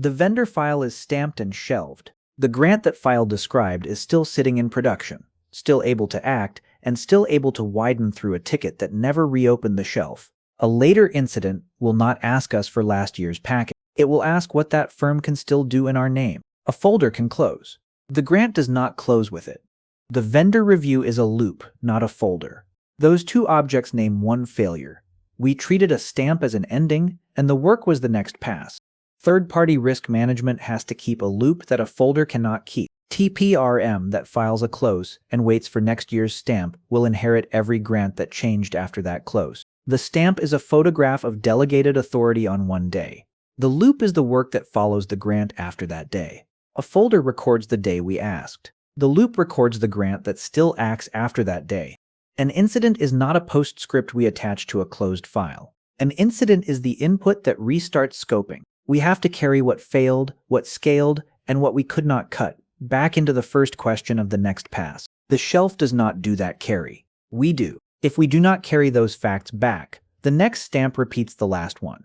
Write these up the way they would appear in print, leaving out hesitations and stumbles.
The vendor file is stamped and shelved. The grant that file described is still sitting in production, still able to act, and still able to widen through a ticket that never reopened the shelf. A later incident will not ask us for last year's packet. It will ask what that firm can still do in our name. A folder can close. The grant does not close with it. The vendor review is a loop, not a folder. Those two objects name one failure. We treated a stamp as an ending, and the work was the next pass. Third-party risk management has to keep a loop that a folder cannot keep. TPRM that files a close and waits for next year's stamp will inherit every grant that changed after that close. The stamp is a photograph of delegated authority on one day. The loop is the work that follows the grant after that day. A folder records the day we asked. The loop records the grant that still acts after that day. An incident is not a postscript we attach to a closed file. An incident is the input that restarts scoping. We have to carry what failed, what scaled, and what we could not cut back into the first question of the next pass. The shelf does not do that carry. We do. If we do not carry those facts back, the next stamp repeats the last one.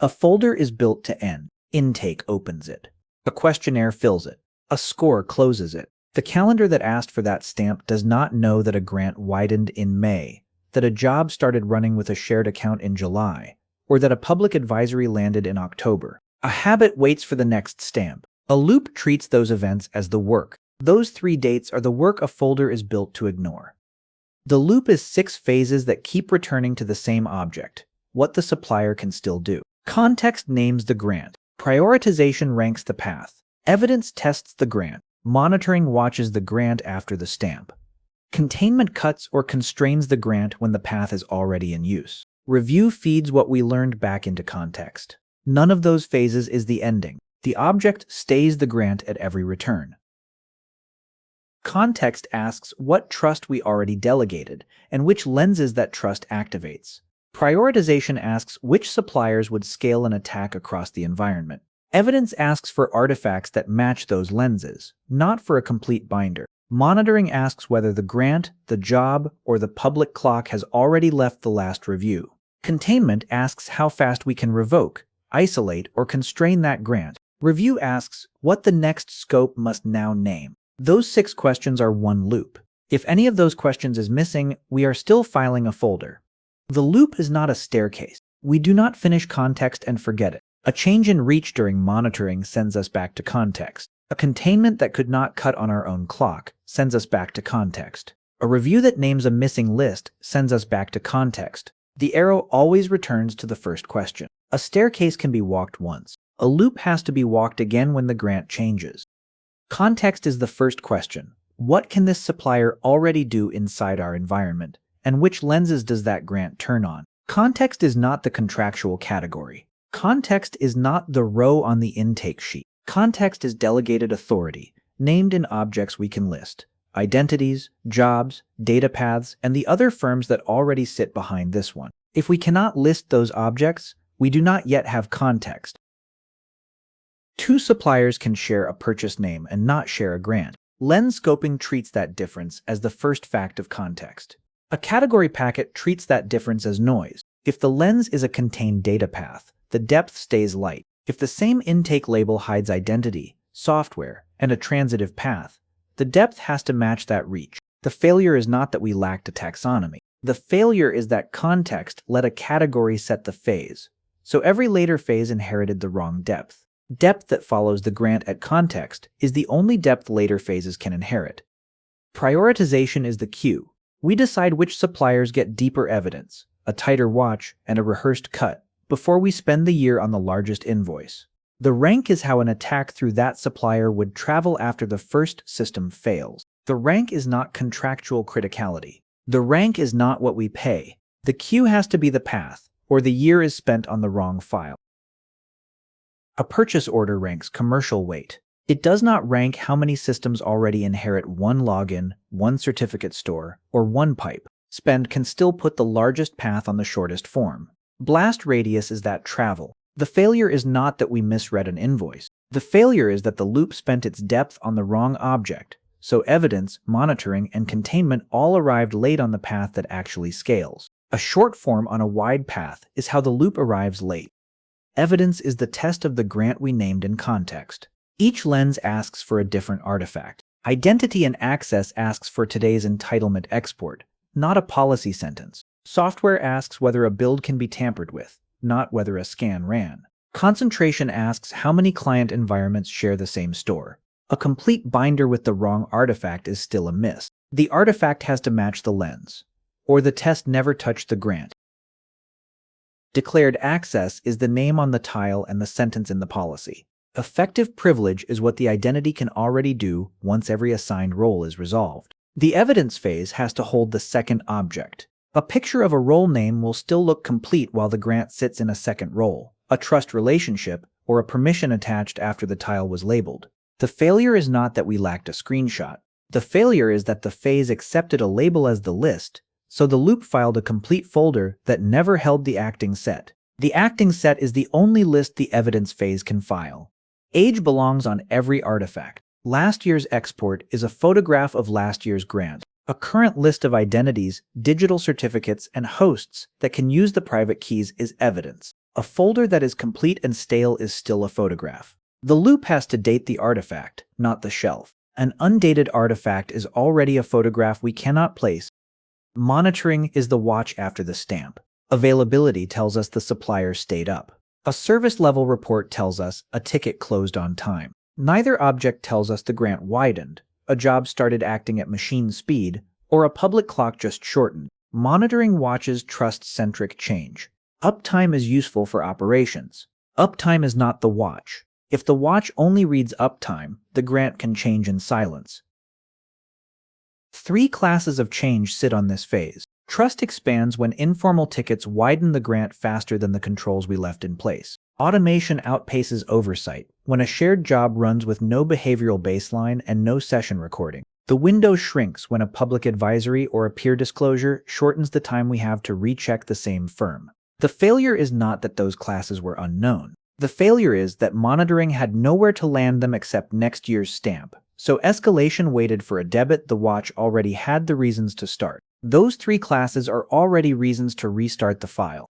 A folder is built to end. Intake opens it. A questionnaire fills it. A score closes it. The calendar that asked for that stamp does not know that a grant widened in May, that a job started running with a shared account in July, or that a public advisory landed in October. A habit waits for the next stamp. A loop treats those events as the work. Those 3 dates are the work a folder is built to ignore. The loop is 6 phases that keep returning to the same object, what the supplier can still do. Context names the grant. Prioritization ranks the path. Evidence tests the grant. Monitoring watches the grant after the stamp. Containment cuts or constrains the grant when the path is already in use. Review feeds what we learned back into context. None of those phases is the ending. The object stays the grant at every return. Context asks what trust we already delegated and which lenses that trust activates. Prioritization asks which suppliers would scale an attack across the environment. Evidence asks for artifacts that match those lenses, not for a complete binder. Monitoring asks whether the grant, the job, or the public clock has already left the last review. Containment asks how fast we can revoke, isolate, or constrain that grant. Review asks what the next scope must now name. Those 6 questions are one loop. If any of those questions is missing, we are still filing a folder. The loop is not a staircase. We do not finish context and forget it. A change in reach during monitoring sends us back to context. A containment that could not cut on our own clock sends us back to context. A review that names a missing list sends us back to context. The arrow always returns to the first question. A staircase can be walked once. A loop has to be walked again when the grant changes. Context is the first question. What can this supplier already do inside our environment? And which lenses does that grant turn on? Context is not the contractual category. Context is not the row on the intake sheet. Context is delegated authority, named in objects we can list. Identities, jobs, data paths, and the other firms that already sit behind this one. If we cannot list those objects, we do not yet have context. 2 suppliers can share a purchase name and not share a grant. Lens scoping treats that difference as the first fact of context. A category packet treats that difference as noise. If the lens is a contained data path, the depth stays light. If the same intake label hides identity, software, and a transitive path, the depth has to match that reach. The failure is not that we lacked a taxonomy. The failure is that context let a category set the phase, so every later phase inherited the wrong depth. Depth that follows the grant at context is the only depth later phases can inherit. Prioritization is the cue. We decide which suppliers get deeper evidence, a tighter watch, and a rehearsed cut, before we spend the year on the largest invoice. The rank is how an attack through that supplier would travel after the first system fails. The rank is not contractual criticality. The rank is not what we pay. The queue has to be the path, or the year is spent on the wrong file. A purchase order ranks commercial weight. It does not rank how many systems already inherit one login, one certificate store, or one pipe. Spend can still put the largest path on the shortest form. Blast radius is that travel. The failure is not that we misread an invoice. The failure is that the loop spent its depth on the wrong object, so evidence, monitoring, and containment all arrived late on the path that actually scales. A short form on a wide path is how the loop arrives late. Evidence is the test of the grant we named in context. Each lens asks for a different artifact. Identity and access asks for today's entitlement export, not a policy sentence. Software asks whether a build can be tampered with, not whether a scan ran. Concentration asks how many client environments share the same store. A complete binder with the wrong artifact is still a miss. The artifact has to match the lens, or the test never touched the grant. Declared access is the name on the tile and the sentence in the policy. Effective privilege is what the identity can already do once every assigned role is resolved. The evidence phase has to hold the second object. A picture of a role name will still look complete while the grant sits in a second role, a trust relationship, or a permission attached after the tile was labeled. The failure is not that we lacked a screenshot. The failure is that the phase accepted a label as the list, so the loop filed a complete folder that never held the acting set. The acting set is the only list the evidence phase can file. Age belongs on every artifact. Last year's export is a photograph of last year's grant, a current list of identities, digital certificates, and hosts that can use the private keys is evidence. A folder that is complete and stale is still a photograph. The loop has to date the artifact, not the shelf. An undated artifact is already a photograph we cannot place. Monitoring is the watch after the stamp. Availability tells us the supplier stayed up. A service level report tells us a ticket closed on time. Neither object tells us the grant widened, a job started acting at machine speed, or a public clock just shortened. Monitoring watches trust-centric change. Uptime is useful for operations. Uptime is not the watch. If the watch only reads uptime, the grant can change in silence. 3 classes of change sit on this phase. Trust expands when informal tickets widen the grant faster than the controls we left in place. Automation outpaces oversight when a shared job runs with no behavioral baseline and no session recording. The window shrinks when a public advisory or a peer disclosure shortens the time we have to recheck the same firm. The failure is not that those classes were unknown. The failure is that monitoring had nowhere to land them except next year's stamp. So escalation waited for a debit the watch already had the reasons to start. Those 3 classes are already reasons to restart the file.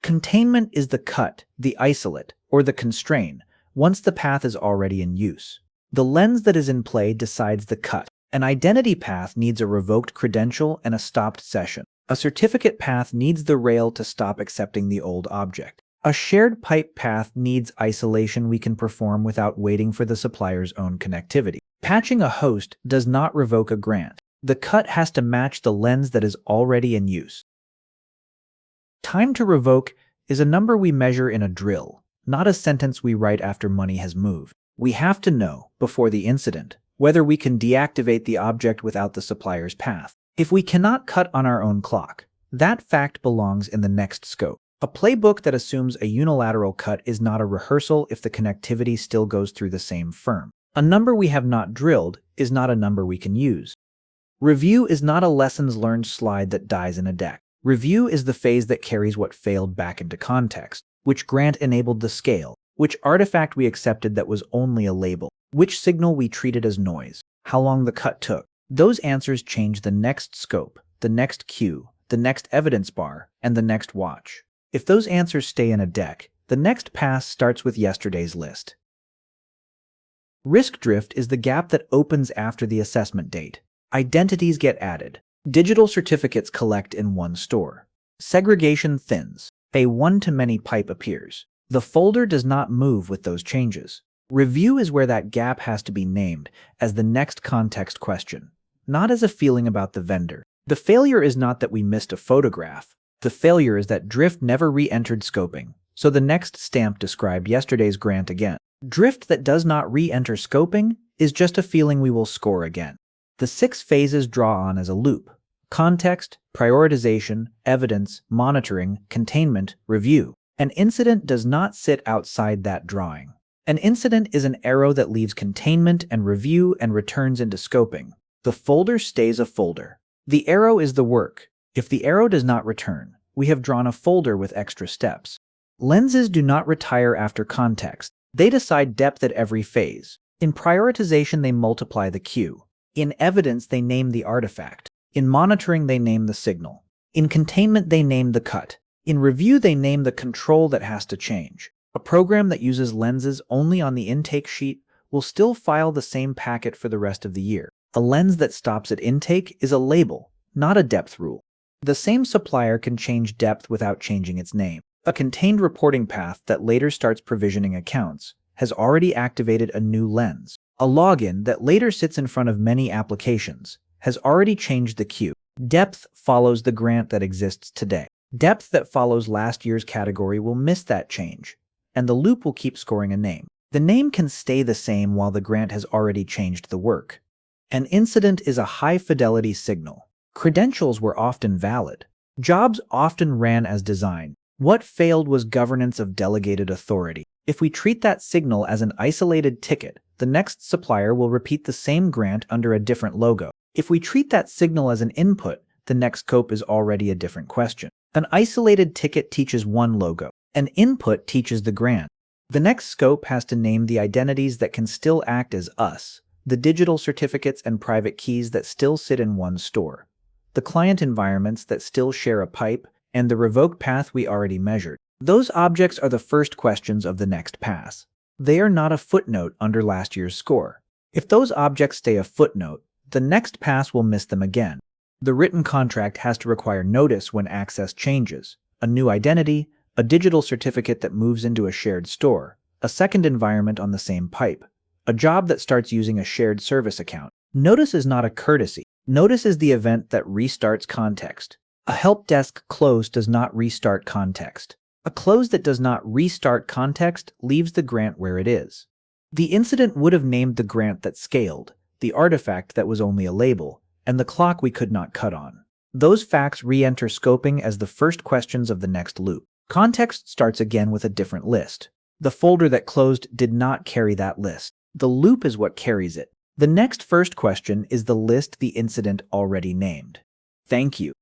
Containment is the cut, the isolate, or the constrain, once the path is already in use. The lens that is in play decides the cut. An identity path needs a revoked credential and a stopped session. A certificate path needs the rail to stop accepting the old object. A shared pipe path needs isolation we can perform without waiting for the supplier's own connectivity. Patching a host does not revoke a grant. The cut has to match the lens that is already in use. Time to revoke is a number we measure in a drill, not a sentence we write after money has moved. We have to know, before the incident, whether we can deactivate the object without the supplier's path. If we cannot cut on our own clock, that fact belongs in the next scope. A playbook that assumes a unilateral cut is not a rehearsal if the connectivity still goes through the same firm. A number we have not drilled is not a number we can use. Review is not a lessons learned slide that dies in a deck. Review is the phase that carries what failed back into context. Which grant enabled the scale? Which artifact we accepted that was only a label? Which signal we treated as noise? How long the cut took? Those answers change the next scope, the next queue, the next evidence bar, and the next watch. If those answers stay in a deck, the next pass starts with yesterday's list. Risk drift is the gap that opens after the assessment date. Identities get added. Digital certificates collect in one store. Segregation thins. A one-to-many pipe appears. The folder does not move with those changes. Review is where that gap has to be named as the next context question, not as a feeling about the vendor. The failure is not that we missed a photograph. The failure is that drift never re-entered scoping, so the next stamp described yesterday's grant again. Drift that does not re-enter scoping is just a feeling we will score again. The 6 phases draw on as a loop: context, prioritization, evidence, monitoring, containment, review. An incident does not sit outside that drawing. An incident is an arrow that leaves containment and review and returns into scoping. The folder stays a folder. The arrow is the work. If the arrow does not return, we have drawn a folder with extra steps. Lenses do not retire after context. They decide depth at every phase. In prioritization, they multiply the queue. In evidence, they name the artifact. In monitoring, they name the signal. In containment, they name the cut. In review, they name the control that has to change. A program that uses lenses only on the intake sheet will still file the same packet for the rest of the year. A lens that stops at intake is a label, not a depth rule. The same supplier can change depth without changing its name. A contained reporting path that later starts provisioning accounts has already activated a new lens. A login that later sits in front of many applications has already changed the queue. Depth follows the grant that exists today. Depth that follows last year's category will miss that change, and the loop will keep scoring a name. The name can stay the same while the grant has already changed the work. An incident is a high-fidelity signal. Credentials were often valid. Jobs often ran as designed. What failed was governance of delegated authority. If we treat that signal as an isolated ticket, the next supplier will repeat the same grant under a different logo. If we treat that signal as an input, the next scope is already a different question. An isolated ticket teaches one logo. An input teaches the grant. The next scope has to name the identities that can still act as us, the digital certificates and private keys that still sit in one store, the client environments that still share a pipe, and the revoke path we already measured. Those objects are the first questions of the next pass. They are not a footnote under last year's score. If those objects stay a footnote, the next pass will miss them again. The written contract has to require notice when access changes, a new identity, a digital certificate that moves into a shared store, a second environment on the same pipe, a job that starts using a shared service account. Notice is not a courtesy. Notice is the event that restarts context. A help desk close does not restart context. A close that does not restart context leaves the grant where it is. The incident would have named the grant that scaled, the artifact that was only a label, and the clock we could not cut on. Those facts re-enter scoping as the first questions of the next loop. Context starts again with a different list. The folder that closed did not carry that list. The loop is what carries it. The next first question is the list the incident already named. Thank you.